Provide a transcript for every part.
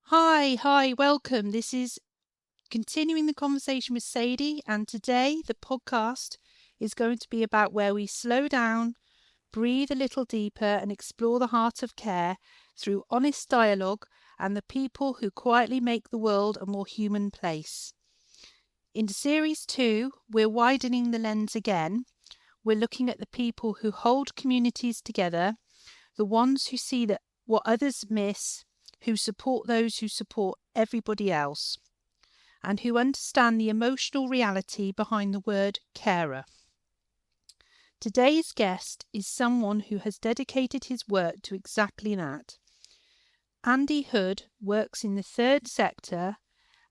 Hi, welcome. This is continuing the conversation with Sadie, and today the podcast is going to be about where we slow down, breathe a little deeper, and explore the heart of care through honest dialogue and the people who quietly make the world a more human place. In series two, we're widening the lens again. We're looking at the people who hold communities together, the ones who see that what others miss, who support those who support everybody else, and who understand the emotional reality behind the word carer. Today's guest is someone who has dedicated his work to exactly that. Andy Hood works in the third sector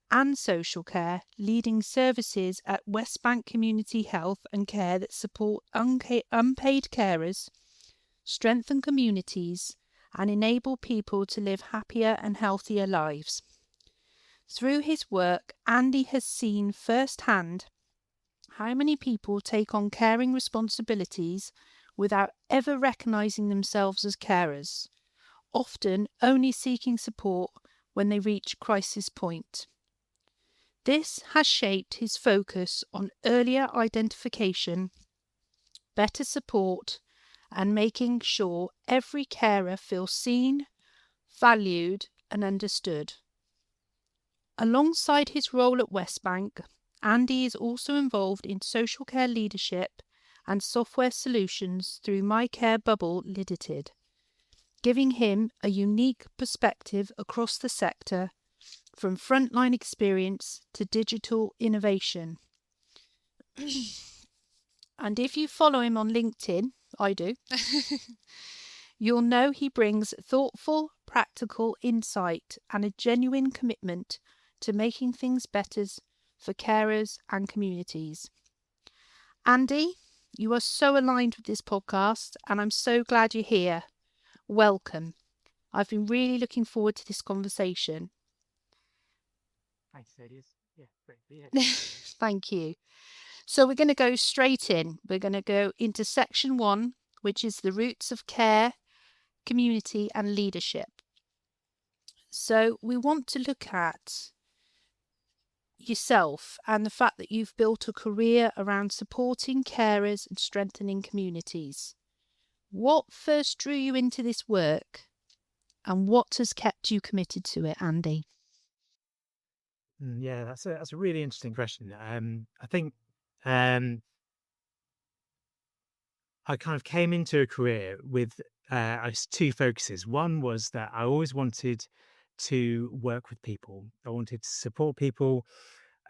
and social care, leading services at Westbank Community Health and Care that support unpaid carers, strengthen communities, and enable people to live happier and healthier lives. Through his work, Andy has seen firsthand how many people take on caring responsibilities without ever recognising themselves as carers, often only seeking support when they reach crisis point. This has shaped his focus on earlier identification, better support, and making sure every carer feels seen, valued, and understood. Alongside his role at Westbank, Andy is also involved in social care leadership and software solutions through My Care Bubble Limited, giving him a unique perspective across the sector from frontline experience to digital innovation. And if you follow him on LinkedIn, I do, you'll know he brings thoughtful, practical insight and a genuine commitment to making things better for carers and communities. Andy, you are so aligned with this podcast, and I'm so glad you're here. Welcome. I've been really looking forward to this conversation. Thanks, Sadie. Yeah, great to be here. Thank you. So we're going to go straight in. We're going to go into section one, which is the roots of care, community, and leadership. So we want to look at yourself and the fact that you've built a career around supporting carers and strengthening communities. What first drew you into this work, and what has kept you committed to it, Andy? Yeah, that's a really interesting question. I think um, I kind of came into a career with two focuses. One was that I always wanted to work with people. I wanted to support people.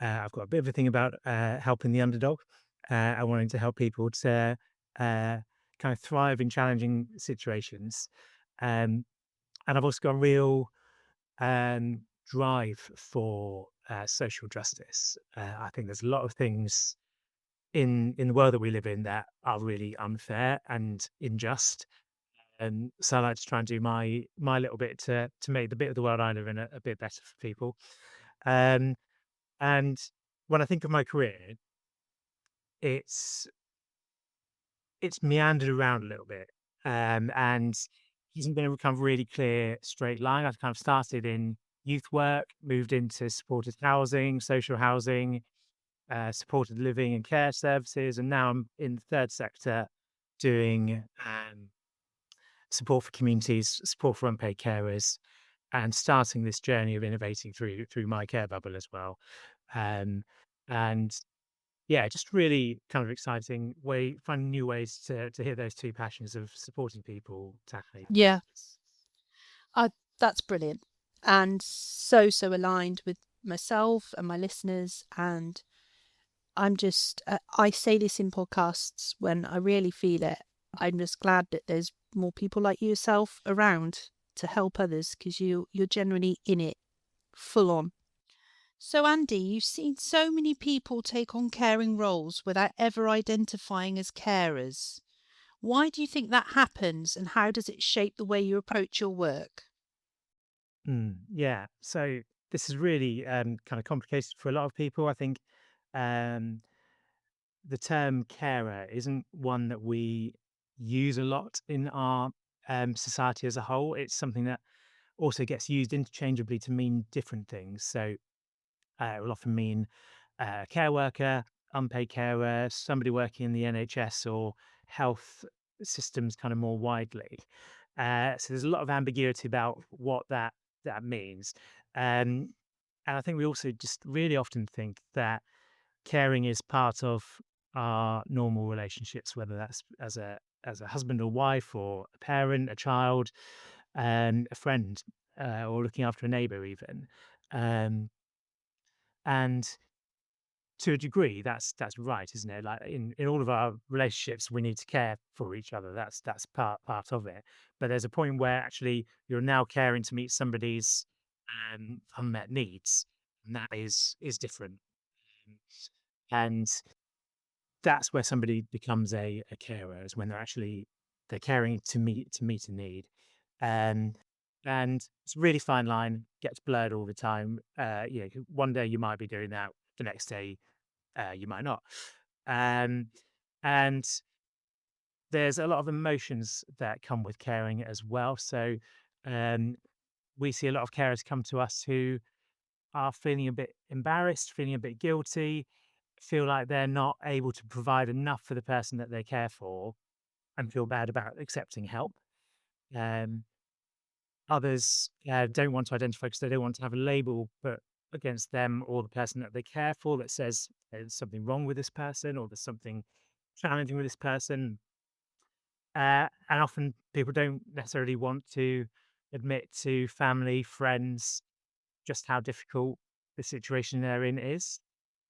I've got a bit of a thing about helping the underdog. I wanted to help people to kind of thrive in challenging situations. Um, and I've also got a real drive for social justice. I think there's a lot of things in the world that we live in that are really unfair and unjust. And so I like to try and do my little bit to make the bit of the world I live in a bit better for people. Um, and when I think of my career, it's it's meandered around a little bit, and hasn't been a kind of really clear straight line. I've kind of started in youth work, moved into supported housing, social housing, supported living and care services, and now I'm in the third sector doing support for communities, support for unpaid carers, and starting this journey of innovating through my care bubble as well. Um, and yeah, just really kind of exciting way, finding new ways to hear those two passions of supporting people, tackling. Yeah, I, that's brilliant, and so aligned with myself and my listeners. And I say this in podcasts when I really feel it. I'm just glad that there's more people like yourself around to help others, because you're generally in it full on. So, Andy, you've seen so many people take on caring roles without ever identifying as carers. Why do you think that happens, and how does it shape the way you approach your work? Yeah, so this is really kind of complicated for a lot of people. I think um, the term carer isn't one that we use a lot in our society as a whole. It's something that also gets used interchangeably to mean different things. So it will often mean care worker, unpaid carer, somebody working in the NHS or health systems kind of more widely. So there's a lot of ambiguity about what that means. Um, and I think we also just really often think that caring is part of our normal relationships, whether that's as a husband or wife, or a parent, a child, a friend, or looking after a neighbour, even. Um, and to a degree, that's right, isn't it? Like in all of our relationships, we need to care for each other. That's part of it. But there's a point where actually you're now caring to meet somebody's unmet needs, and that is different. Um, And that's where somebody becomes a carer, is when they're caring to meet a need. Um, and it's a really fine line, gets blurred all the time. One day you might be doing that, the next day you might not. Um, and there's a lot of emotions that come with caring as well. So um, we see a lot of carers come to us who are feeling a bit embarrassed, feeling a bit guilty, feel like they're not able to provide enough for the person that they care for, and feel bad about accepting help. Um, Others don't want to identify because they don't want to have a label put against them or the person that they care for that says there's something wrong with this person or there's something challenging with this person. And often people don't necessarily want to admit to family, friends, just how difficult the situation they're in is.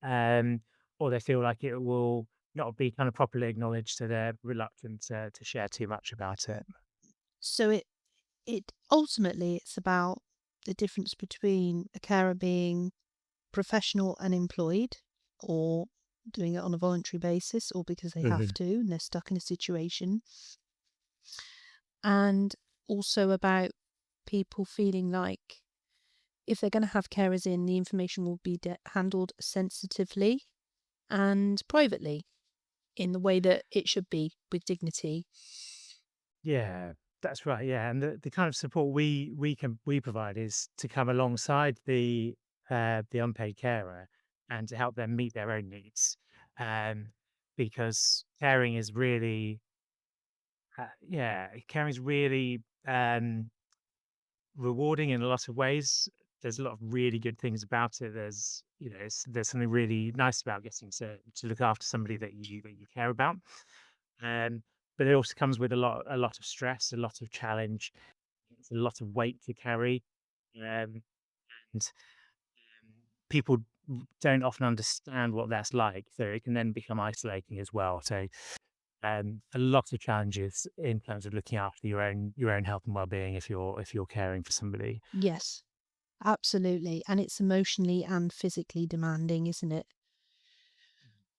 Um, or they feel like it will not be kind of properly acknowledged, so they're reluctant to share too much about it. So it ultimately it's about the difference between a carer being professional and employed, or doing it on a voluntary basis, or because they have Mhm. to and they're stuck in a situation, and also about people feeling like if they're going to have carers in, the information will be handled sensitively and privately in the way that it should be, with dignity. Yeah, that's right. Yeah, and the kind of support we provide is to come alongside the unpaid carer and to help them meet their own needs, um, because caring is really rewarding in a lot of ways. There's a lot of really good things about it. There's something really nice about getting to look after somebody that you care about. Um, but it also comes with a lot of stress, a lot of challenge, it's a lot of weight to carry. Um, and people don't often understand what that's like. So it can then become isolating as well. So a lot of challenges in terms of looking after your own health and well-being if you're caring for somebody. Yes, absolutely. And it's emotionally and physically demanding, isn't it?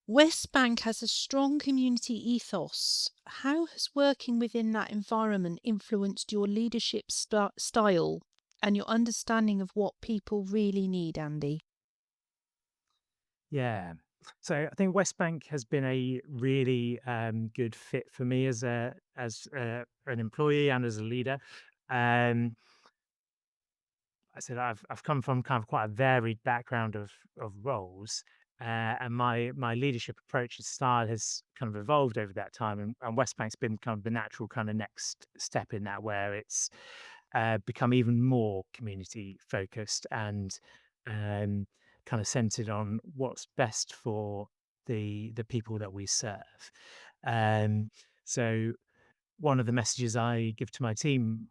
West Bank has a strong community ethos. How has working within that environment influenced your leadership style and your understanding of what people really need, Andy? Yeah. So I think West Bank has been a really good fit for me as an employee and as a leader. Um, I said I've come from kind of quite a varied background of roles, and my leadership approach and style has kind of evolved over that time. And West Bank's been kind of the natural kind of next step in that, where it's become even more community focused and um, kind of centered on what's best for the people that we serve. Um, so one of the messages I give to my team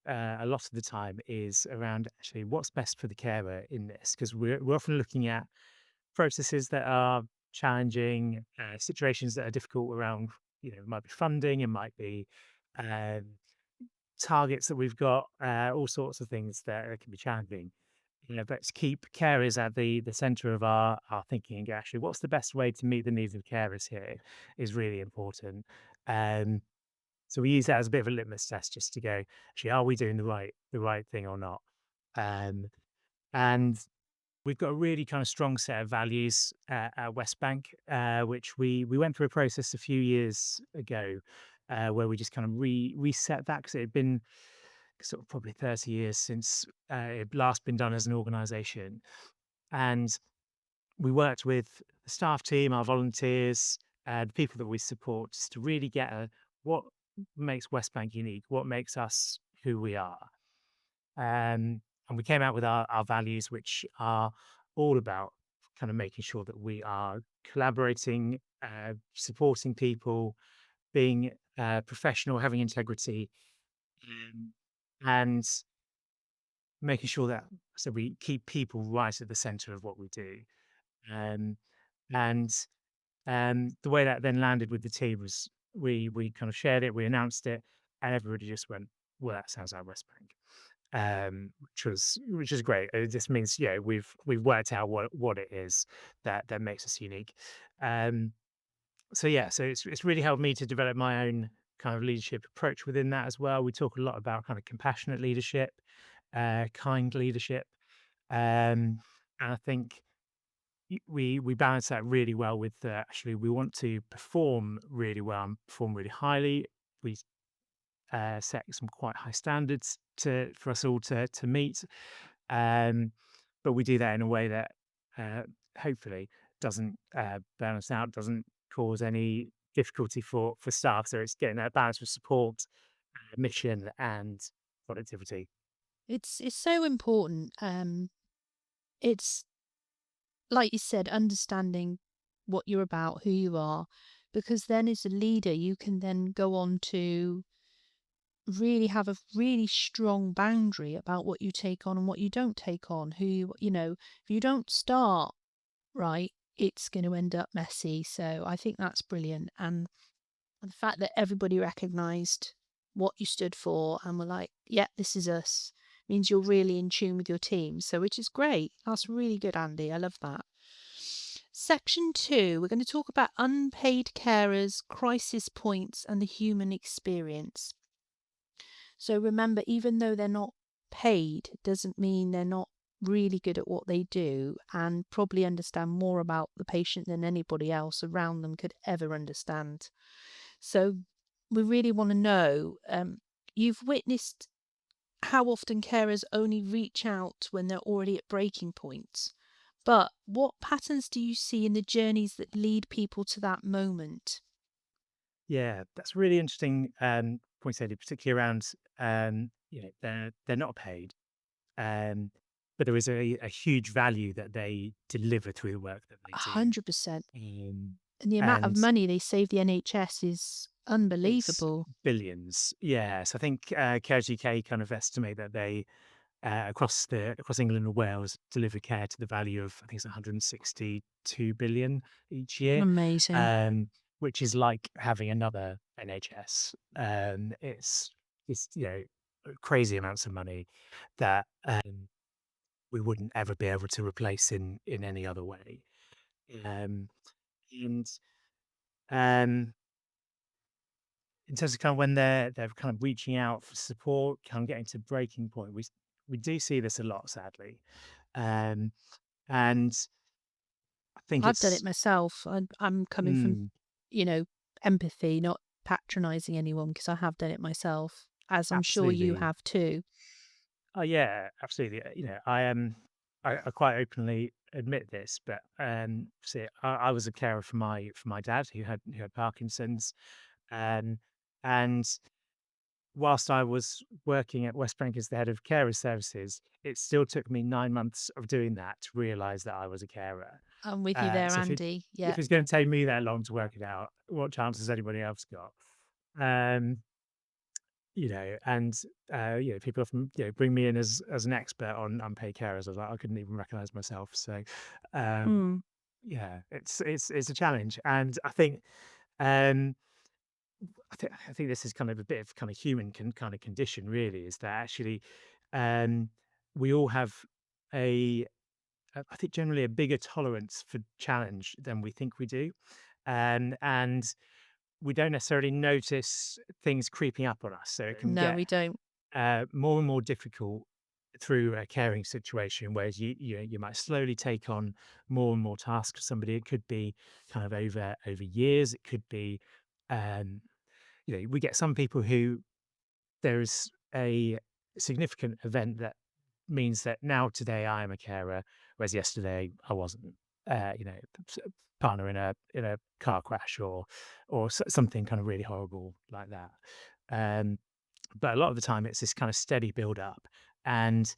a lot of the time is around actually what's best for the carer in this, because we're often looking at processes that are challenging, situations that are difficult around, it might be funding, it might be um, targets that we've got, all sorts of things that can be challenging. But to keep carers at the center of our thinking and go, actually, what's the best way to meet the needs of carers here is really important. Um, so we use that as a bit of a litmus test just to go, actually, are we doing the right thing or not? Um, and we've got a really kind of strong set of values at West Bank, which we went through a process a few years ago where we just kind of reset that because it had been sort of probably 30 years since it last been done as an organisation, and we worked with the staff team, our volunteers, and people that we support just to really get what makes West Bank unique, what makes us who we are. And we came out with our values, which are all about kind of making sure that we are collaborating, supporting people, being professional, having integrity, um, and making sure that so we keep people right at the center of what we do. Um, and the way that then landed with the team was we kind of shared it, we announced it, and everybody just went, "Well, that sounds like West Bank," which is great. It just means we've worked out what it is that makes us unique. Um, so yeah, so it's really helped me to develop my own kind of leadership approach within that as well. We talk a lot about kind of compassionate leadership, kind leadership, and I think we balance that really well with actually we want to perform really well and perform really highly. We set some quite high standards to for us all to meet, um, but we do that in a way that uh, hopefully doesn't burn us out, doesn't cause any difficulty for staff. So it's getting that balance of support, mission, and productivity. It's so important. It's like you said, understanding what you're about, who you are, because then as a leader, you can then go on to really have a really strong boundary about what you take on and what you don't take on. If you don't start right, it's going to end up messy. So I think that's brilliant. And the fact that everybody recognized what you stood for and were like, yeah, this is us, means you're really in tune with your team. So, which is great. That's really good, Andy. I love that. Section 2, we're going to talk about unpaid carers, crisis points, and the human experience. So remember, even though they're not paid, doesn't mean they're not really good at what they do and probably understand more about the patient than anybody else around them could ever understand. So we really want to know, you've witnessed how often carers only reach out when they're already at breaking points. But what patterns do you see in the journeys that lead people to that moment? Yeah, that's a really interesting point, Sadie, particularly around they're not paid. Um, but there is a huge value that they deliver through the work that they do. 100%. Um, And the amount of and money they save the NHS is it's unbelievable. billions. Yes, I think Cares UK kind of estimate that they across England and Wales deliver care to the value of I think it's 162 billion each year, Amazing. um, which is like having another NHS. It's crazy amounts of money that we wouldn't ever be able to replace in any other way. Um, and um, in terms of kind of when they're kind of reaching out for support, kind of getting to breaking point, we do see this a lot, sadly, um, and I think I've done it it's myself. I'm coming from, mm, you know, empathy, not patronizing anyone, because I have done it myself, as I'm sure you absolutely. have too. Oh yeah, absolutely. I am. I quite openly admit this, but see, I was a carer for my dad who had Parkinson's, um, and whilst I was working at West Bank as the head of carer services, it still took me 9 months of doing that to realise that I was a carer. I'm with you there, So Andy. Yeah. if it's going to take me that long to work it out, what chance has anybody else got? Um, and people often bring me in as an expert on unpaid carers. I was like, I couldn't even recognise myself. So, um, Mm. yeah, it's a challenge, and um, I think this is kind of a bit of kind of human kind of condition, really, is that actually um, we all have a I think generally a bigger tolerance for challenge than we think we do, and we don't necessarily notice things creeping up on us. So it can No, get we don't. more and more difficult through a caring situation, whereas you might slowly take on more and more tasks for somebody. It could be kind of over years. It could be um, we get some people who there's a significant event that means that now today I am a carer, whereas yesterday I wasn't. You know, partner in a car crash or something kind of really horrible like that. Um, but a lot of the time, it's this kind of steady build up, and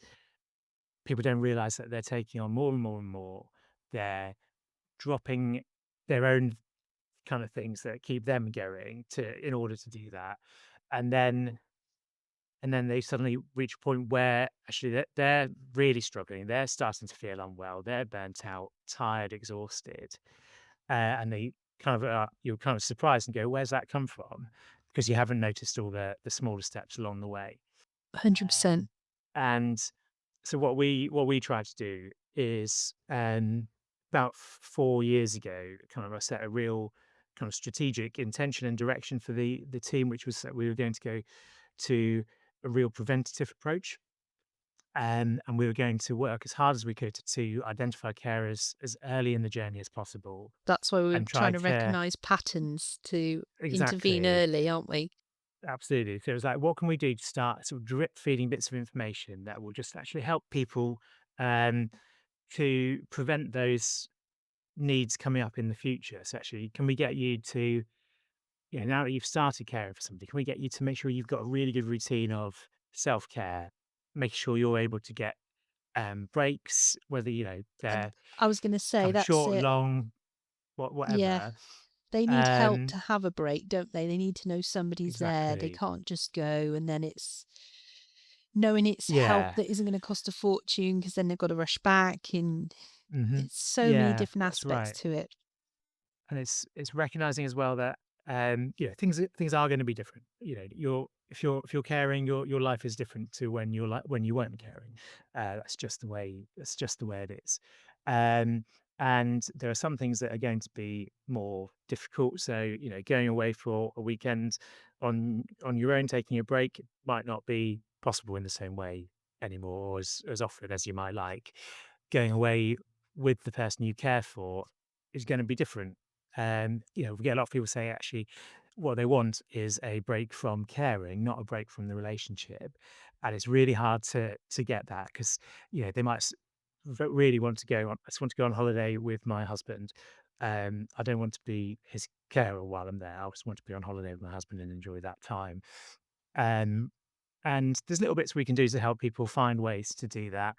people don't realize that they're taking on more and more and more. They're dropping their own kind of things that keep them going to in order to do that, and then they suddenly reach a point where actually they're really struggling. They're starting to feel unwell. They're burnt out, tired, exhausted, and they kind of you're kind of surprised and go, "Where's that come from?" Because you haven't noticed all the smaller steps along the way. 100%. And so what we try to do is about 4 years ago, kind of I set a real kind of strategic intention and direction for the team, which was that we were going to go to a real preventative approach. And we were going to work as hard as we could to identify carers as early in the journey as possible That's why we're and try trying to to recognise patterns to intervene exactly, early, aren't we? absolutely. So it was like, what can we do to start sort of drip feeding bits of information that will just actually help people um, to prevent those needs coming up in the future? So actually, can we get you to, you know, now that you've started caring for somebody, can we get you to make sure you've got a really good routine of self care, making sure you're able to get breaks, whether you know And they're I was gonna say kind of that's short, it. long, Yeah. whatever. They need help Um, to have a break, don't they? They need to know somebody's there. They exactly. can't just go and then it's knowing it's help Yeah. that isn't gonna cost a fortune because then they've got to rush back and it's so many Yeah, different that's aspects right. to it. And it's recognizing as well that you know things are going to be different. You know, if you're caring, your life is different to when you're like when you weren't caring. That's just the way it is. Um, and there are some things that are going to be more difficult. So you know, going away for a weekend on your own, taking a break might not be possible in the same way anymore, or as often as you might like. Going away with the person you care for is going to be different. You know, we get a lot of people say actually what they want is a break from caring, not a break from the relationship. And it's really hard to get that because, you know, they might really want to go on, I just want to go on holiday with my husband. I don't want to be his carer while I'm there. I just want to be on holiday with my husband and enjoy that time. Um, and there's little bits we can do to help people find ways to do that.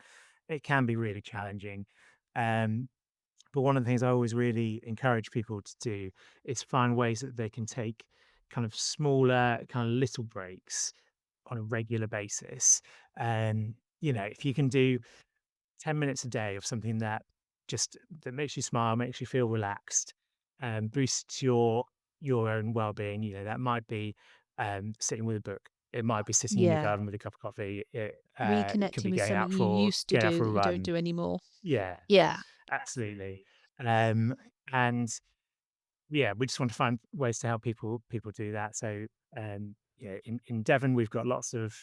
It can be really challenging. Um, but one of the things I always really encourage people to do is find ways that they can take kind of smaller, kind of little breaks on a regular basis. And, you know, if you can do 10 minutes a day of something that makes you smile, makes you feel relaxed, and boosts your own well-being, you know, that might be sitting with a book. It might be sitting in your Yeah. garden with a cup of coffee. It could Reconnecting be with something you used to going out do for that a you don't run. do anymore. Yeah, Yeah. absolutely. Um, and yeah, we just want to find ways to help people do that. So, yeah, in Devon, we've got lots of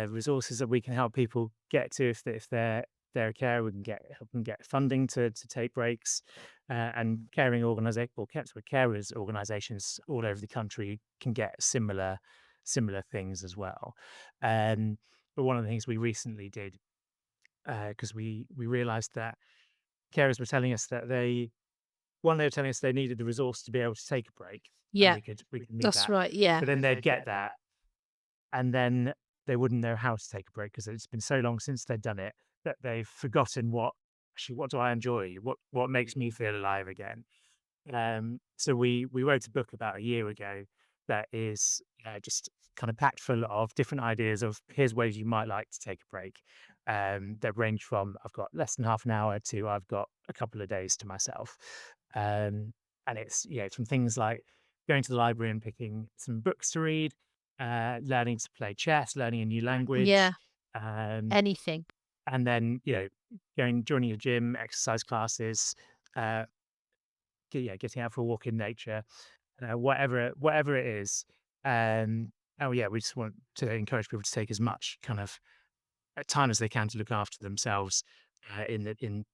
resources that we can help people get to if they're a carer. We can help them get funding to take breaks, and caring organisation or carers organisations all over the country can get similar things as well. Um, but one of the things we recently did because we realised that carers were telling us that they were telling us they needed the resource to be able to take a break, and Yeah. we could meet That's that. right. Yeah. But then they'd get that, and then they wouldn't know how to take a break because it's been so long since they'd done it that they've forgotten what do I enjoy? What makes me feel alive again? So we wrote a book about a year ago that is just kind of packed full of different ideas of here's ways you might like to take a break. That range from I've got less than half an hour to I've got a couple of days to myself. And it's from things like going to the library and picking some books to read, learning to play chess, learning a new Yeah. language, um, Anything. and then joining a gym, exercise classes, uh, getting out for a walk in nature, whatever it is. Oh yeah, we just want to encourage people to take as much kind of time as they can to look after themselves in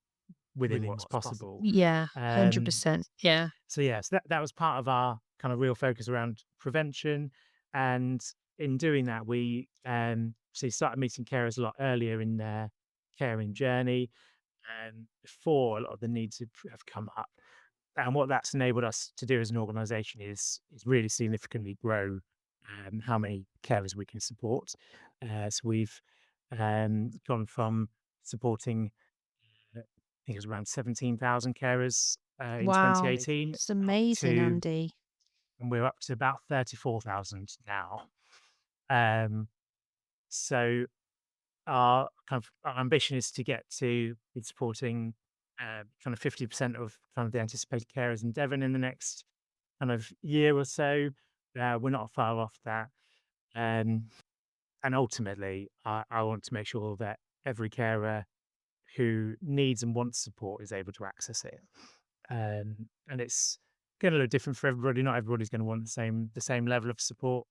within what's possible. Yeah. Um, 100%. Yeah. so yes, that was part of our kind of real focus around prevention, and in doing that, So you started meeting carers a lot earlier in their caring journey, before a lot of the needs have come up. And what that's enabled us to do as an organisation is really significantly grow how many carers we can support. So we've gone from supporting, I think it was around 17,000 carers in Wow, 2018, it's up amazing, to, Andy. and we're up to about 34,000 now. Um, so our ambition is to get to be supporting kind of 50% of kind of the anticipated carers in Devon in the next kind of year or so. We're not far off that. Um, and ultimately, I want to make sure that every carer who needs and wants support is able to access it. And it's going to look different for everybody. Not everybody's going to want the same level of support.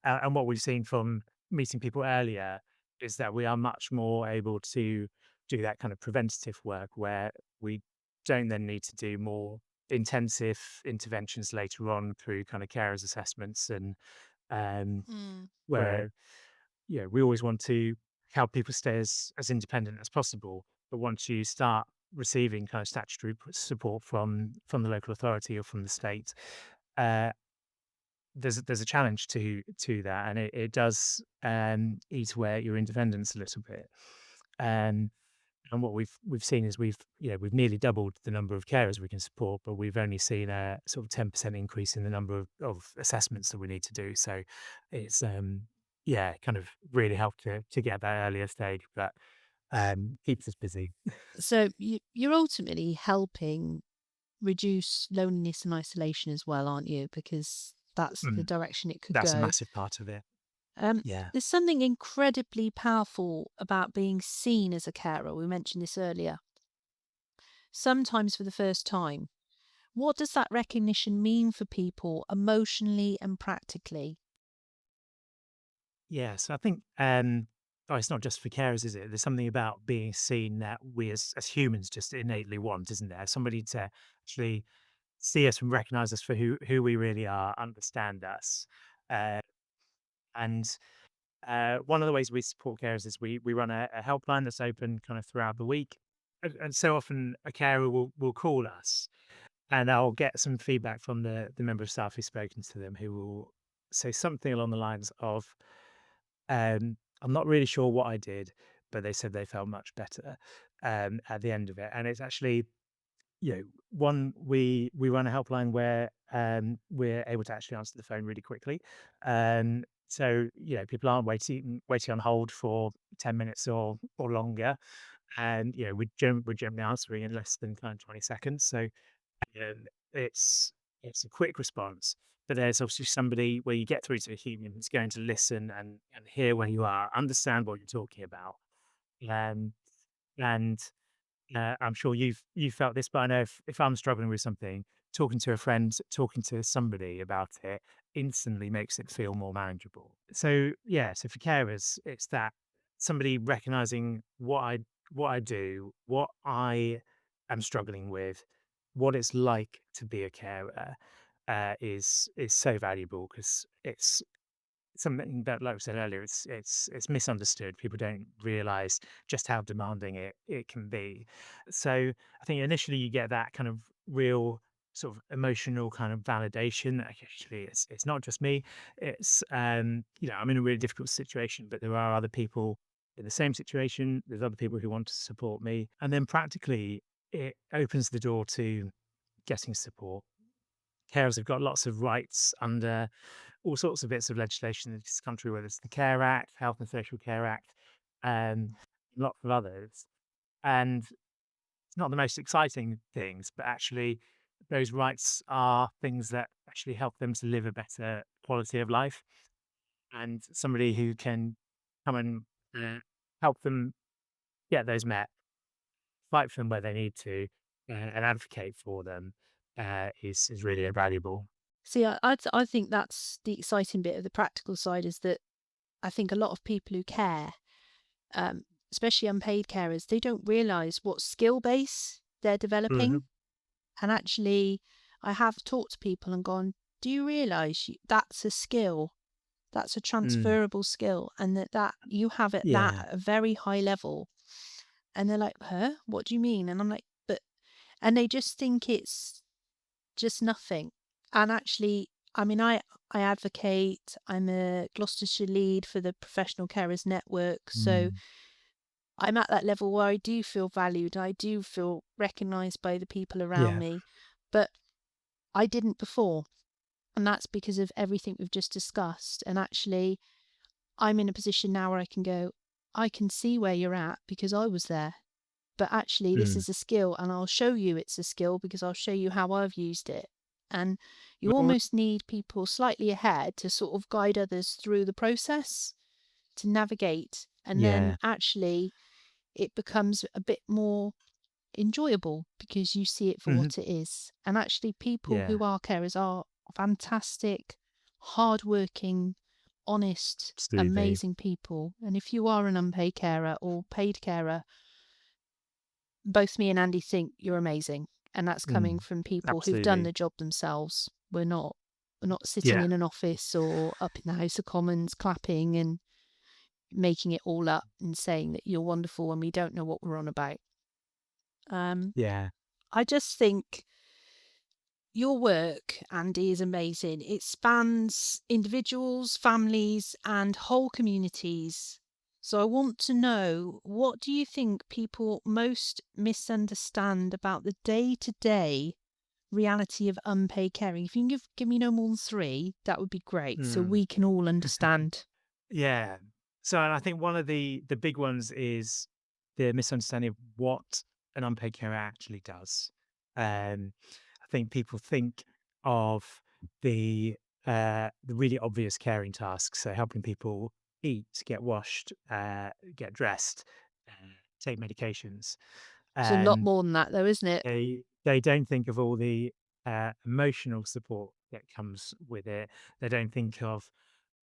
And what we've seen from meeting people earlier is that we are much more able to do that kind of preventative work where we don't then need to do more intensive interventions later on through kind of carers assessments and um, Mm. where we always want to help people stay as independent as possible. But once you start receiving kind of statutory support from the local authority or from the state, uh, there's a challenge to that, and it does eat away at your independence a little bit. Um, and what we've seen is we've nearly doubled the number of carers we can support, but we've only seen a sort of 10% increase in the number of assessments that we need to do. So it's kind of really helped to get that earlier stage, but keeps us busy. So you're ultimately helping reduce loneliness and isolation as well, aren't you? Because that's the Mm, direction it could that's a go. massive part of it. Um, Yeah. there's something incredibly powerful about being seen as a carer. We mentioned this earlier, sometimes for the first time. What does that recognition mean for people emotionally and practically? Yeah, so I think, it's not just for carers, is it? There's something about being seen that we as humans just innately want, isn't there? Somebody to actually see us and recognize us for who we really are, understand us. Uh, and one of the ways we support carers is we run a helpline that's open kind of throughout the week. And so often a carer will call us and I'll get some feedback from the member of staff who's spoken to them who will say something along the lines of, I'm not really sure what I did, but they said they felt much better at the end of it. And it's actually, one, we run a helpline where we're able to actually answer the phone really quickly. So people aren't waiting on hold for 10 minutes or longer, and we're generally answering in less than kind of 20 seconds. So um, it's it's a quick response, but there's obviously somebody where you get through to a human who's going to listen and hear where you are, understand what you're talking about. Um, and I'm sure you've felt this, but I know if I'm struggling with something, talking to a friend, talking to somebody about it instantly makes it feel more manageable. So yeah, so for carers, it's that somebody recognizing what I do, what I am struggling with, what it's like to be a carer, is so valuable because it's something that, like I said earlier, it's misunderstood. People don't realize just how demanding it can be. So I think initially you get that kind of real sort of emotional kind of validation that actually it's not just me. It's I'm in a really difficult situation, but there are other people in the same situation. There's other people who want to support me, and then practically it opens the door to getting support. Carers have got lots of rights under all sorts of bits of legislation in this country, whether it's the Care Act, Health and Social Care Act, and lots of others. And it's not the most exciting things, but actually, those rights are things that actually help them to live a better quality of life. And somebody who can come and help them get those met, fight for them where they need to, and advocate for them is really invaluable. See, I think that's the exciting bit of the practical side is that I think a lot of people who care, especially unpaid carers, they don't realise what skill base they're developing. Mhm. And actually, I have talked to people and gone, do you realise that's a skill? That's a Mm. transferable skill, and that you have it that Yeah. at a very high level. And they're like, "Huh? What do you mean?" And I'm like, "But," and they just think it's just nothing. And actually, I mean, I advocate. I'm a Gloucestershire lead for the Professional Carers Network, so Mm. I'm at that level where I do feel valued. I do feel recognised by the people around Yeah. me, but I didn't before, and that's because of everything we've just discussed. And actually, I'm in a position now where I can go, I can see where you're at because I was there. But actually, this Mm. is a skill, and I'll show you it's a skill because I'll show you how I've used it. And you Well, almost need people slightly ahead to sort of guide others through the process to navigate. And then yeah. actually, it becomes a bit more enjoyable because you see it for Mhm. what it is. And actually, people Yeah. who are carers are fantastic, hardworking, honest, Absolutely. amazing people. And if you are an unpaid carer or paid carer, both me and Andy think you're amazing. And that's coming Mm. from people who've done Absolutely. the job themselves. We're not sitting Yeah. in an office or up in the House of Commons clapping and making it all up and saying that you're wonderful when we don't know what we're on about. Um, Yeah. I just think your work, Andy, is amazing. It spans individuals, families, and whole communities. So I want to know, what do you think people most misunderstand about the day-to-day reality of unpaid caring? If you can give me no more than three, that would be great, so Mm. we can all understand. Yeah. So, and I think one of the big ones is the misunderstanding of what an unpaid carer actually does. I think people think of the the really obvious caring tasks, so helping people eat, get washed, get dressed, uh, take medications. It's a lot Um, more than that, though, isn't it? they don't think of all the emotional support that comes with it. They don't think of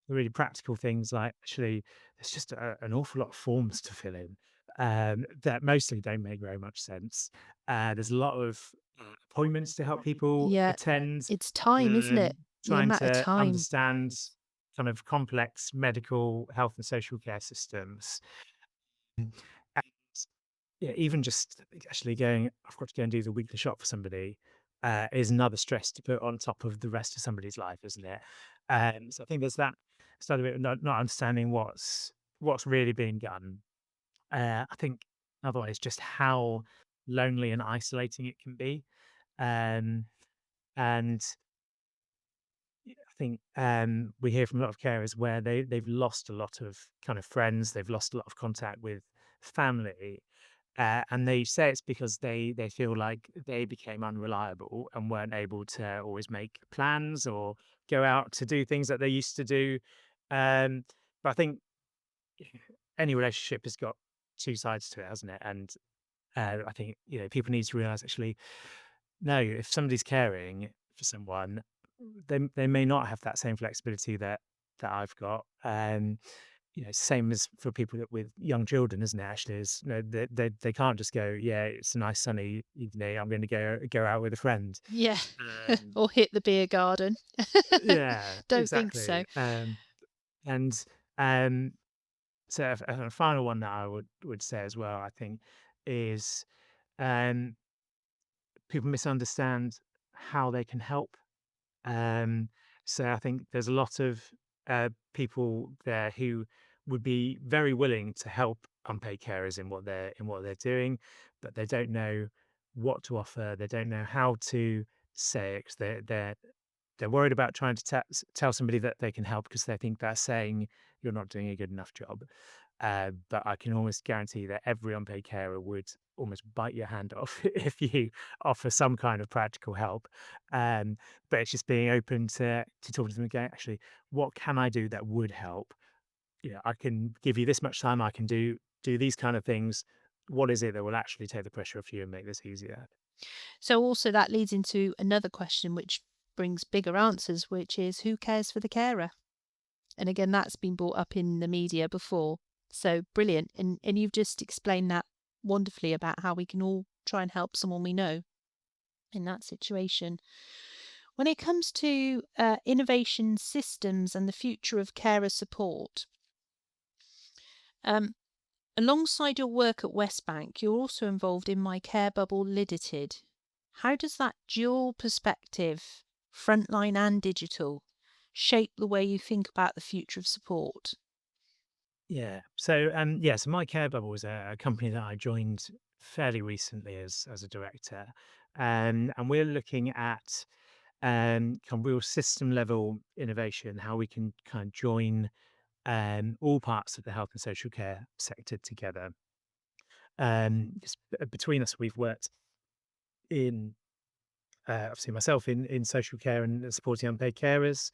the really practical things like actually there's just an awful lot of forms to fill in that mostly don't make very much sense. There's a lot of appointments to help people Yeah, attend, it's time, isn't it? The trying amount of to time. understand kind of complex medical health and social care systems. And yeah, even just actually going, I've got to go and do the weekly shop for somebody is another stress to put on top of the rest of somebody's life, isn't it? So I think there's that sort of bit of not understanding what's really being done. I think another one is just how lonely and isolating it can be. Um, and I think we hear from a lot of carers where they've lost a lot of kind of friends, they've lost a lot of contact with family, and they say it's because they feel like they became unreliable and weren't able to always make plans or go out to do things that they used to do. But I think any relationship has got two sides to it, hasn't it? And I think people need to realize actually, no, if somebody's caring for someone, they may not have that same flexibility that I've got. Same as for people with young children, isn't it? Actually, is they can't just go, yeah, it's a nice sunny evening. I'm going to go out with a friend. Yeah. Um, Or hit the beer garden. yeah, Don't think so. exactly. And um, so a final one that I would say as well, I think, is um, people misunderstand how they can help. Um, so I think there's a lot of people there who would be very willing to help unpaid carers in what they're doing, but they don't know what to offer. They don't know how to say it 'cause they're worried about trying to tell somebody that they can help because they think that's saying you're not doing a good enough job. But I can almost guarantee that every unpaid carer would almost bite your hand off if you offer some kind of practical help. Um, but it's just being open to talking to them again. Actually, what can I do that would help? I can give you this much time. I can do these kind of things. What is it that will actually take the pressure off you and make this easier? So also that leads into another question which brings bigger answers, which is, who cares for the carer? And again, that's been brought up in the media before. So brilliant. And you've just explained that wonderfully about how we can all try and help someone we know in that situation. When it comes to innovation systems and the future of carer support, um, alongside your work at Westbank, you're also involved in My Care Bubble Limited. How does that dual perspective, frontline and digital, shape the way you think about the future of support? Yeah. So My Care Bubble was a company that I joined fairly recently as a director, and we're looking at kind of real system level innovation, how we can kind of join all parts of the health and social care sector together. 'Cause between us, we've worked in obviously myself in social care and supporting unpaid carers.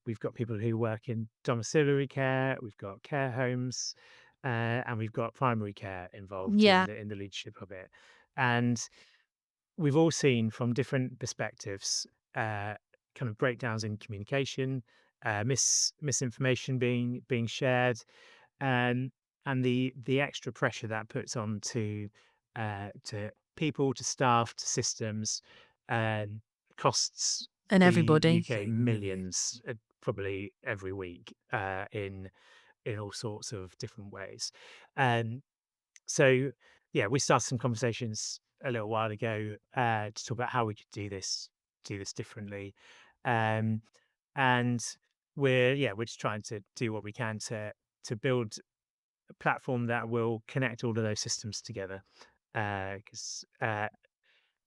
We've got people who work in domiciliary care, we've got care homes, and we've got primary care involved Yeah, in the leadership of it. And we've all seen from different perspectives, kind of breakdowns in communication, misinformation being shared, and the extra pressure that puts on to people, to staff, to systems, and costs and the everybody. UK millions, probably every week, in all sorts of different ways. And so, yeah, we started some conversations a little while ago to talk about how we could do this differently, um, and we're just trying to do what we can to build a platform that will connect all of those systems together. Because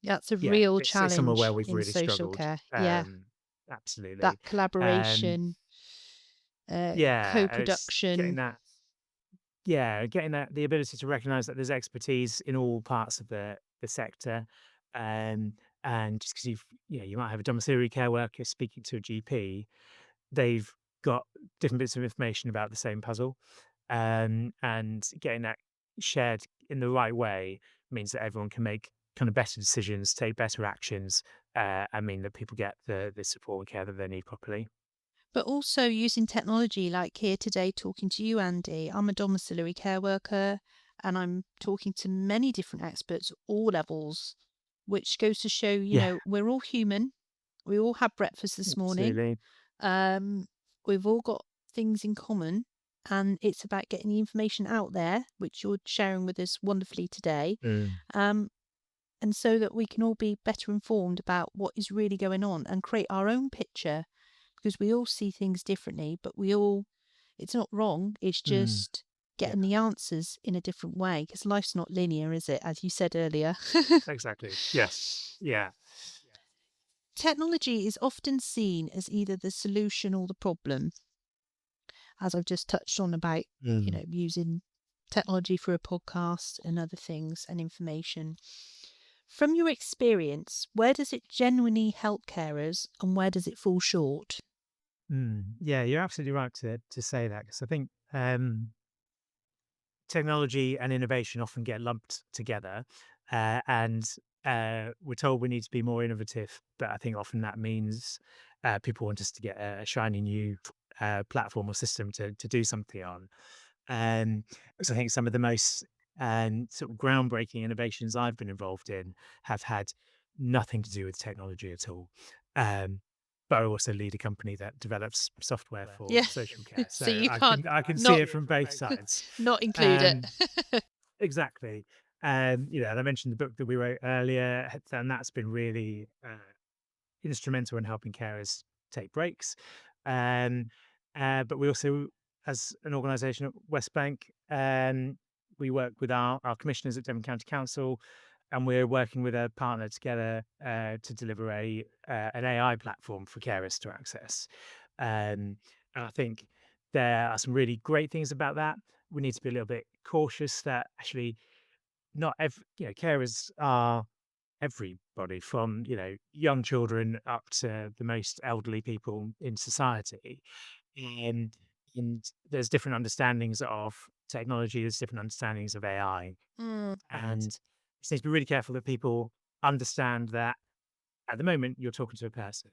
That's a yeah, real it's somewhere where challenge we've in really social struggled. care. Yeah, Absolutely. that Um, collaboration, yeah, it's co-production. getting that the ability to recognize that there's expertise in all parts of the sector. Um, and just because you might have a domiciliary care worker speaking to a GP, they've got different bits of information about the same puzzle. And getting that shared in the right way means that everyone can make kind of better decisions, take better actions, and mean that people get the support and care that they need properly. But also using technology, like here today, talking to you, Andy. I'm a domiciliary care worker and I'm talking to many different experts, all levels, which goes to show, Yeah, we're all human. We all had breakfast this morning. absolutely. Um, we've all got things in common. And it's about getting the information out there, which you're sharing with us wonderfully today. Mm, Um, and so that we can all be better informed about what is really going on and create our own picture because we all see things differently, but it's not wrong, it's mm. just Yeah, getting the answers in a different way because life's not linear, is it? As you said earlier. exactly. Yes. Yeah. Technology is often seen as either the solution or the problem, as I've just touched on about, Mm. using technology for a podcast and other things and information. From your experience, where does it genuinely help carers and where does it fall short? Yeah, you're absolutely right to say that because I think technology and innovation often get lumped together, and we're told we need to be more innovative, but I think often that means people want us to get a shiny new platform or system to do something on. So I think some of the most sort of groundbreaking innovations I've been involved in have had nothing to do with technology at all. Um, but I also lead a company that develops software for Yeah. social care, So so you can't I can see not it from both sides. not include it. Um, exactly. And I mentioned the book that we wrote earlier, and that's been really instrumental in helping carers take breaks. Um, but we also, as an organisation at West Bank, we work with our commissioners at Devon County Council, and we're working with a partner together to deliver an AI platform for carers to access. And I think there are some really great things about that. We need to be a little bit cautious that actually not every carers are everybody from young children up to the most elderly people in society, and there's different understandings of technology, there's different understandings of AI, Mm. and you need to be really careful that people understand that at the moment you're talking to a person,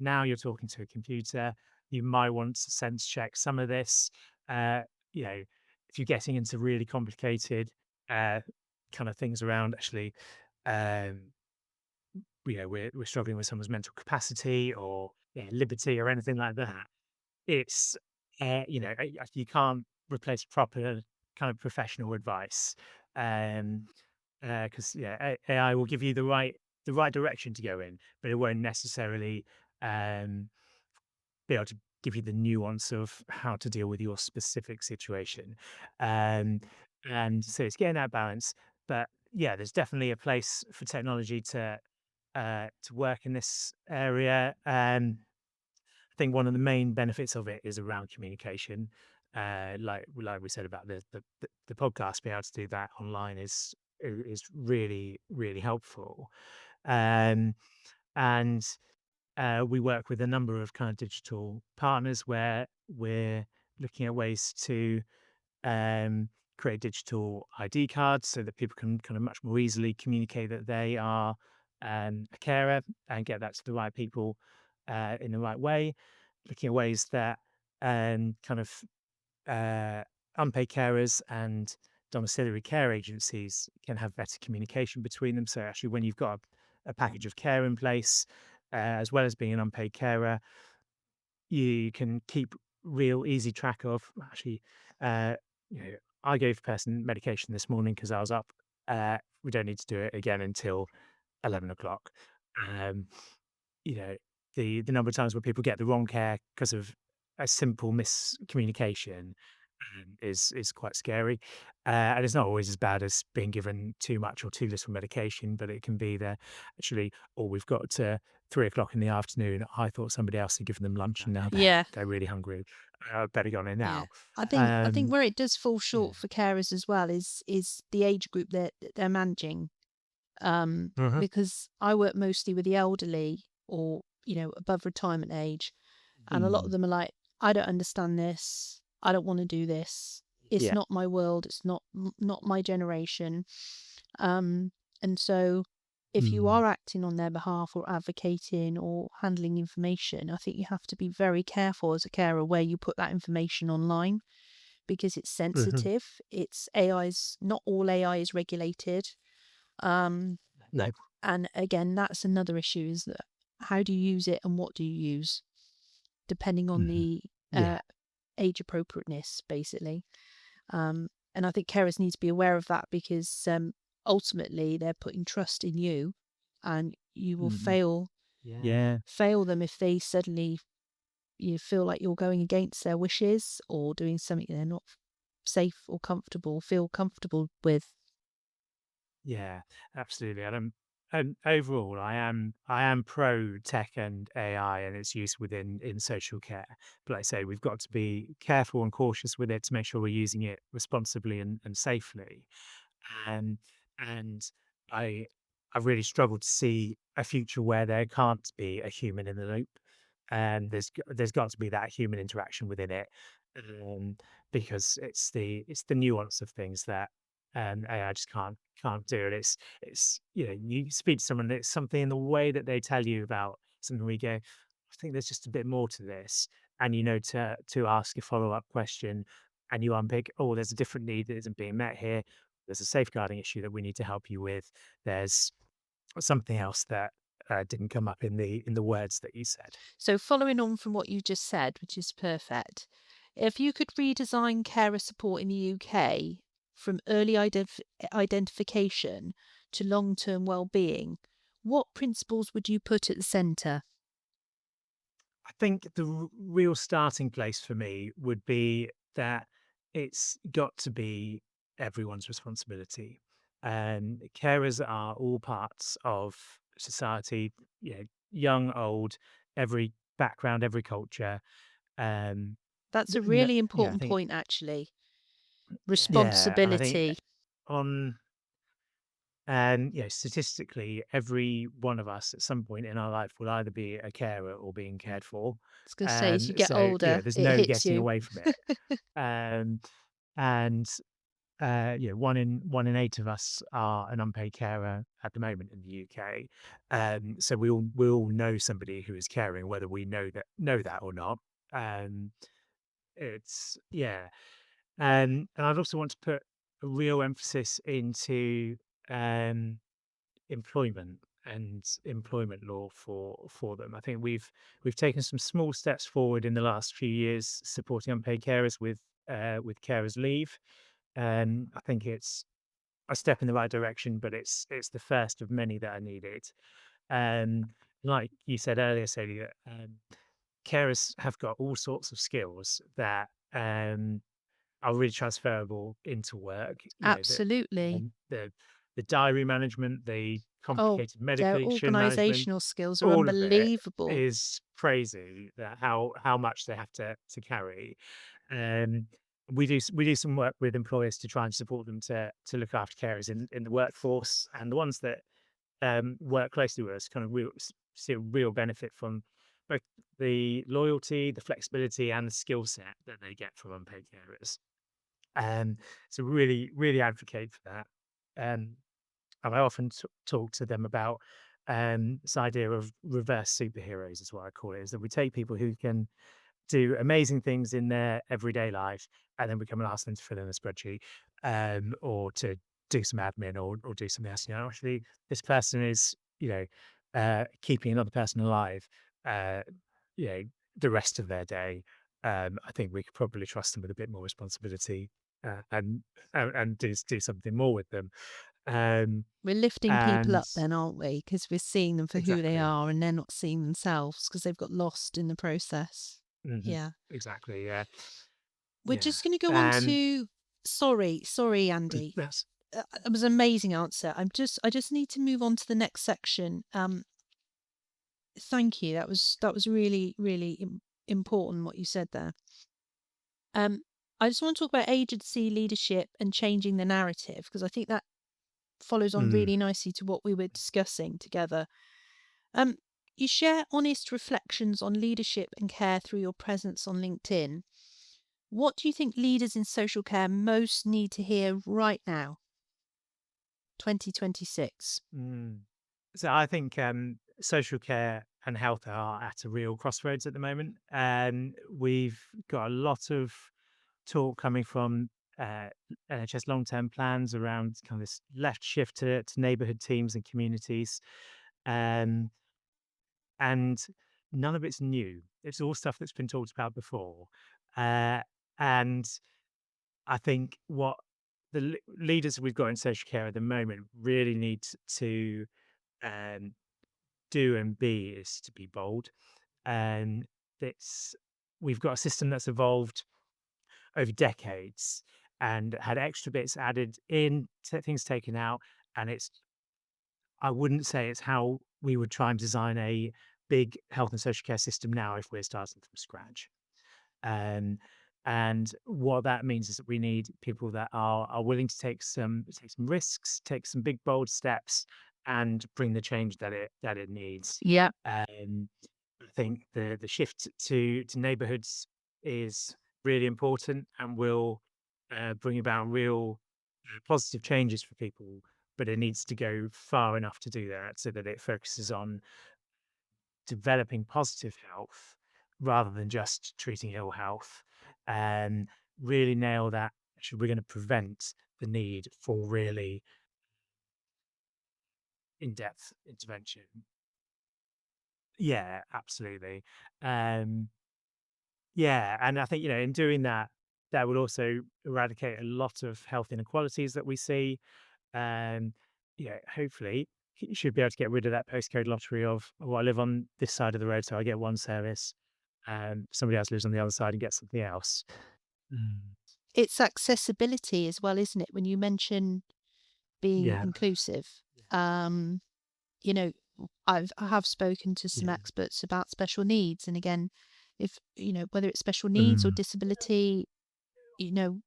now you're talking to a computer. You might want to sense check some of this. uh, you know if you're getting into really complicated uh, kind of things around actually um, we're struggling with someone's mental capacity or liberty or anything like that, it's you can't replace proper kind of professional advice, um, because AI will give you the right direction to go in, but it won't necessarily um, be able to give you the nuance of how to deal with your specific situation. Um, and so it's getting that balance. But yeah, there's definitely a place for technology to work in this area. I think one of the main benefits of it is around communication. Like we said about the podcast, being able to do that online is really really helpful. Um, and we work with a number of kind of digital partners where we're looking at ways to um, create digital ID cards so that people can kind of much more easily communicate that they are a carer and get that to the right people in the right way. Looking at ways that kind of uh, unpaid carers and domiciliary care agencies can have better communication between them. So actually, when you've got a package of care in place, as well as being an unpaid carer, you can keep real easy track of actually. Uh, I gave a person medication this morning because I was up. We don't need to do it again until 11 o'clock. Um, you know, the number of times where people get the wrong care because of a simple miscommunication is quite scary. And it's not always as bad as being given too much or too little medication, but it can be there. Actually, or we've got to 3 o'clock in the afternoon. I thought somebody else had given them lunch, and now Yeah, they're really hungry. Better go on in yeah. now. I think Um, where it does fall yeah. short for carers as well is the age group that they're managing. Mhm. Because I work mostly with the elderly or, above retirement age, and a lot of Mm. them are like, I don't understand this. I don't want to do this. It's Yeah. not my world. It's not my generation. Um, and so if you Mm. are acting on their behalf or advocating or handling information, I think you have to be very careful as a carer where you put that information online because it's Mhm. sensitive. It's AI's, not all AI is regulated. Um, No. and again, that's another issue is that how do you use it and what do you use, depending on Mhm. the Yeah. age appropriateness, basically. And I think carers need to be aware of that because ultimately they're putting trust in you, and you will Mhm. Yeah. fail them if they suddenly you feel like you're going against their wishes or doing something they're not safe or feel comfortable with. Yeah, absolutely. And overall, I am pro tech and AI and its use within in social care. But like I say, we've got to be careful and cautious with it to make sure we're using it responsibly and safely. Um, and I I've really struggled to see a future where there can't be a human in the loop, and there's got to be that human interaction within it, um, because it's the nuance of things that AI just can't do. And it's you speak to someone, it's something in the way that they tell you about something. We go, I think there's just a bit more to this, and to ask a follow up question, and you unpick, oh, there's a different need that isn't being met here. There's a safeguarding issue that we need to help you with. There's something else that didn't come up in the words that you said. So, following on from what you just said, which is perfect, if you could redesign carer support in the UK from early identification to long term well-being, what principles would you put at the centre? I think the real starting place for me would be that it's got to be everyone's responsibility. Carers are all parts of society, young, old, every background, every culture. Um, That's a n- really I important think, point, actually. and I think Responsibility. on and statistically, every one of us at some point in our life will either be a carer or being cared for. I was going to say, as you get So older, there's it no hits getting you. away from it. Um, and one in 8 of us are an unpaid carer at the moment in the UK. So we all know somebody who is caring, whether we know that or not. Um, it's and I'd also want to put a real emphasis into um, employment. and employment law for them. I think we've taken some small steps forward in the last few years supporting unpaid carers with carers leave. I think it's a step in the right direction, but it's the first of many that are needed. Um, like you said earlier, Sadie, that carers have got all sorts of skills that are really transferable into work. You know, Absolutely. um, the the diary management, the Oh, complicated their medication management, organisational skills are all of it unbelievable. is crazy that how much they have to carry. Um, we do some work with employers to try and support them to look after carers in the workforce, and the ones that work closely with us kind of see a real benefit from both the loyalty, the flexibility, and the skill set that they get from unpaid carers. Um, so really advocate for that. Um, and I often talk to them about this idea of reverse superheroes, is what I call it, is that we take people who can do amazing things in their everyday life, and then we come and ask them to fill in a spreadsheet, or to do some admin or do something else. You know, actually, this person is, keeping another person alive, uh, you know, the rest of their day. I think we could probably trust them with a bit more responsibility, and do something more with them. Um, We're lifting people and up then, aren't we? Because we're seeing them for who they exactly, are and they're not seeing themselves because they've got lost in the process. hmm Yeah. exactly, yeah, We're yeah, just going to go on and to. Sorry, Andy. that's It was an amazing answer. I just need to move on to the next section. Thank you. That was really, really important what you said there. I just want to talk about agency, leadership, and changing the narrative because I think that follows on mm, really nicely to what we were discussing together. Um, you share honest reflections on leadership and care through your presence on LinkedIn. What do you think leaders in social care most need to hear right now, 2026? mm. So I think social care and health are at a real crossroads at the moment. We've got a lot of talk coming from uh, NHS long term plans around kind of this left shift to neighbourhood teams and communities. Um, and none of it's new. It's all stuff that's been talked about before. Uh, and I think what the leaders we've got in social care at the moment really need to um, do and be is to be bold. And it's we've got a system that's evolved over decades and had extra bits added in, things taken out, and it's I wouldn't say it's how we would try and design a big health and social care system now if we're starting from scratch. Um, and what that means is that we need people that are willing to take some risks, take some big bold steps, and bring the change that it needs. Yeah. Um, I think the shift to neighbourhoods is really important and will bring about real positive changes for people. But it needs to go far enough to do that so that it focuses on developing positive health rather than just treating ill health, and really nail that. Actually, we're going to prevent the need for really in-depth intervention. Yeah, absolutely. Um, yeah, and I think in doing that, that would also eradicate a lot of health inequalities that we see. Um, hopefully, you should be able to get rid of that postcode lottery of, "Oh, I live on this side of the road, so I get one service, and somebody else lives on the other side and gets something else." Mm. It's accessibility as well, isn't it? When you mention being Yeah, inclusive, um, you know, I have spoken to some yeah. experts about special needs, and again, if whether it's special needs or Mm. disability, you know,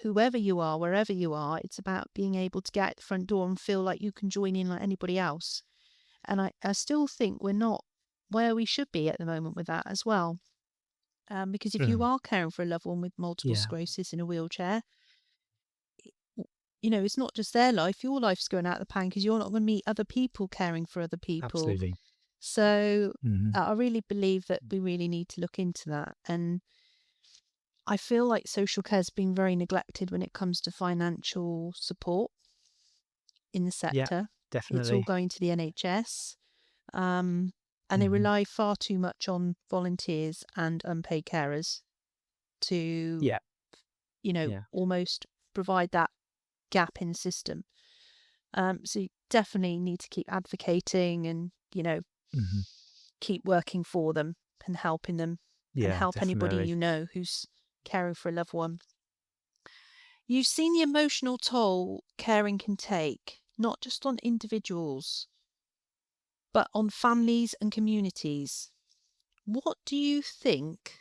whoever you are, wherever you are, it's about being able to get out the front door and feel like you can join in like anybody else. And I still think we're not where we should be at the moment with that as well. Because if you Mm. are caring for a loved one with multiple Yeah, sclerosis in a wheelchair, it's not just their life, your life's going out the pan because you're not going to meet other people caring for other people. absolutely. So Mhm. I really believe that we really need to look into that. And I feel like social care has been very neglected when it comes to financial support in the Yeah, sector. It's all definitely. going to the NHS. Um, and they Mhm. rely far too much on volunteers and unpaid carers to, Yeah, yeah. almost provide that gap in the system. So you definitely need to keep advocating and, Mhm. keep working for them and helping them and Yeah, help anybody definitely. you know who's caring for a loved one. You've seen the emotional toll caring can take, not just on individuals, but on families and communities. What do you think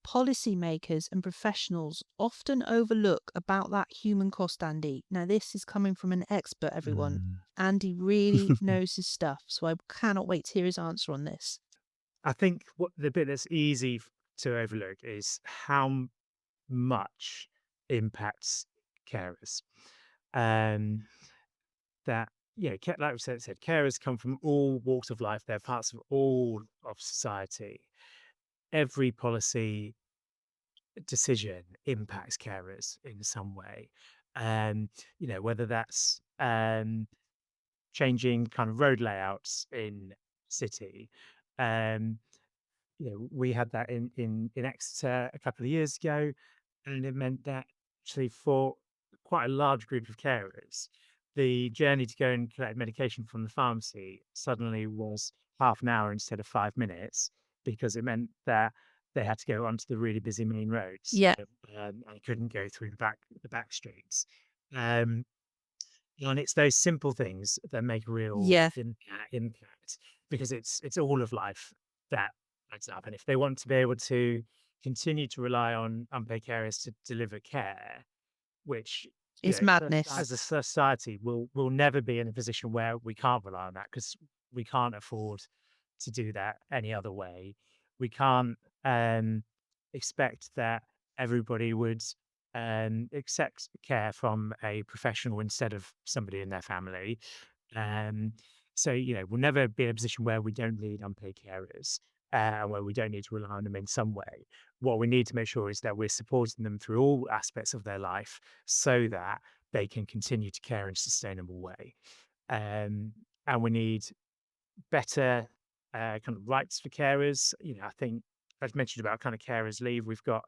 policymakers and professionals often overlook about that human cost, Andy? Now, this is coming from an expert, everyone. Mm. Andy really knows his stuff, so I cannot wait to hear his answer on this. I think what the bit that's easy to overlook is how much impacts carers. Um, that like we said, carers come from all walks of life. They're parts of all of society. Every policy decision impacts carers in some way. Um, whether that's changing kind of road layouts in city. Um, we had that in Exeter a couple of years ago, and it meant that actually for quite a large group of carers, the journey to go and collect medication from the pharmacy suddenly was half an hour instead of 5 minutes because it meant that they had to go onto the really busy main roads Yeah. and couldn't go through the back streets. Um, and it's those simple things that make a real Yeah. impact because it's all of life that adds up. And if they want to be able to continue to rely on unpaid carers to deliver care, which It's madness. as a society we'll never be in a position where we can't rely on that because we can't afford to do that any other way. We can't expect that everybody would accept care from a professional instead of somebody in their family. Um, so, we'll never be in a position where we don't need unpaid carers, where we don't need to rely on them in some way. What we need to make sure is that we're supporting them through all aspects of their life so that they can continue to care in a sustainable way. And we need better kind of rights for carers. I think I've mentioned about kind of carers leave. We've got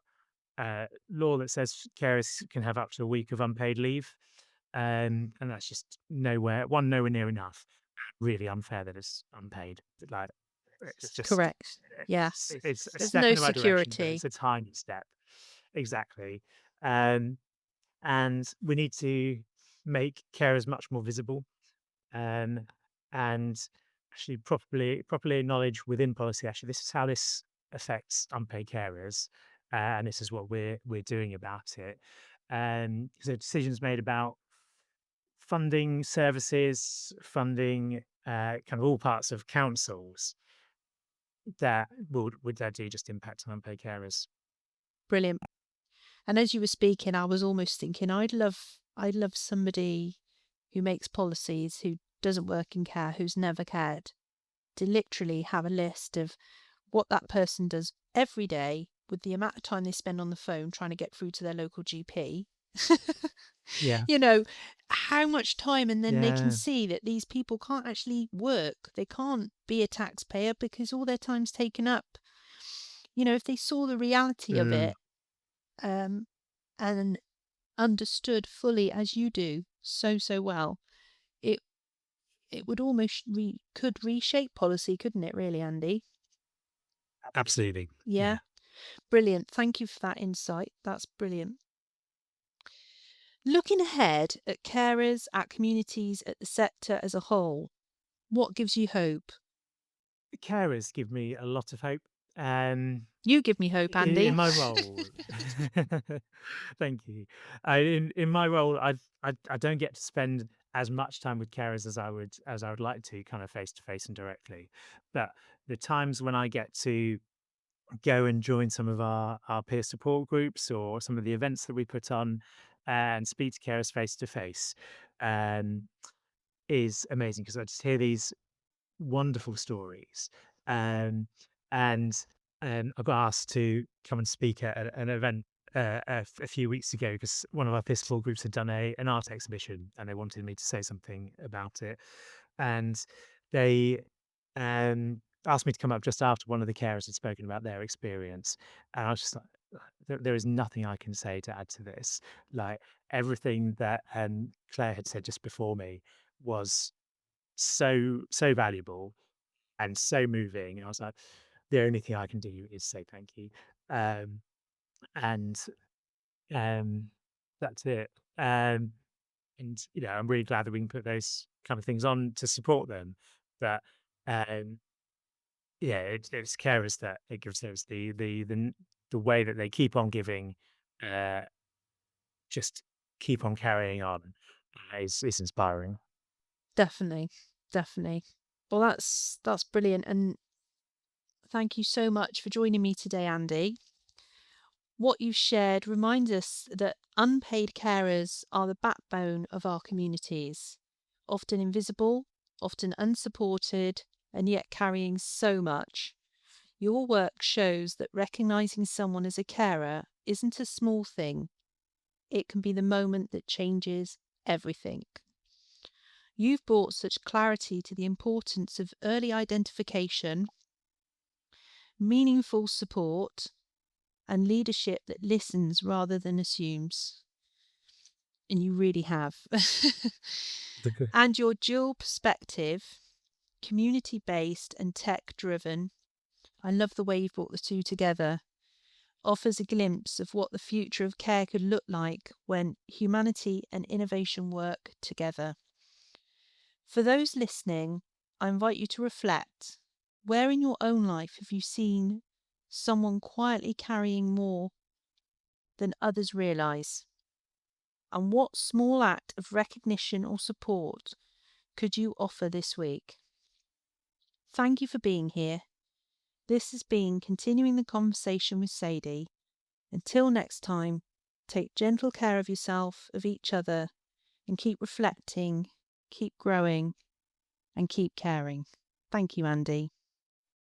law that says carers can have up to a week of unpaid leave. And that's just nowhere near enough. Really unfair that it's unpaid. Like it's just Correct. Yeah. it's a There's step no in the right direction, but it's security. a tiny step. Exactly. Um, and we need to make carers much more visible, um, and actually properly acknowledge within policy. Actually, this is how this affects unpaid carers, and this is what we're doing about it. So decisions made about funding services, funding kind of all parts of councils that would that do just impact on unpaid carers. Brilliant. And as you were speaking, I was almost thinking I'd love somebody who makes policies, who doesn't work in care, who's never cared, to literally have a list of what that person does every day with the amount of time they spend on the phone trying to get through to their local GP. Yeah, you know, how much time, and then they can yeah, see that these people can't actually work. They can't be a taxpayer because all their time's taken up. If they saw the reality of mm, it, um, and understood fully as you do so well, it it would almost could reshape policy, couldn't it, really, Andy? absolutely. Yeah. Yeah. Brilliant. Thank you for that insight. That's brilliant. Looking ahead at carers, at communities, at the sector as a whole, what gives you hope? Carers give me a lot of hope. Um, You give me hope, in Andy. my role, thank you. In my role, I don't get to spend as much time with carers as I would like to, kind of face to face and directly. But the times when I get to go and join some of our peer support groups or some of the events that we put on and speak to carers face to face, um, is amazing because I just hear these wonderful stories. Um, and I got asked to come and speak at an event a few weeks ago because one of our fistful groups had done an art exhibition and they wanted me to say something about it. And they asked me to come up just after one of the carers had spoken about their experience. And I was just like, there is nothing I can say to add to this. Like everything that Claire had said just before me was so valuable and so moving. I was like, the only thing I can do is say thank you. Um, and um, that's it. And I'm really glad that we can put those kind of things on to support them. But um, yeah, it's carers that it gives us the way that they keep on giving, uh, just keep on carrying on is inspiring. Definitely, definitely. Well, that's brilliant, and thank you so much for joining me today, Andy. What you've shared reminds us that unpaid carers are the backbone of our communities, often invisible, often unsupported, and yet carrying so much. Your work shows that recognising someone as a carer isn't a small thing, it can be the moment that changes everything. You've brought such clarity to the importance of early identification, meaningful support, and leadership that listens rather than assumes. And you really have. Okay. And your dual perspective, community based and tech driven, I love the way you've brought the two together, offers a glimpse of what the future of care could look like when humanity and innovation work together. For those listening, I invite you to reflect. Where in your own life have you seen someone quietly carrying more than others realise? And what small act of recognition or support could you offer this week? Thank you for being here. This has been Continuing the Conversation with Sadie. Until next time, take gentle care of yourself, of each other, and keep reflecting, keep growing, and keep caring. Thank you, Andy.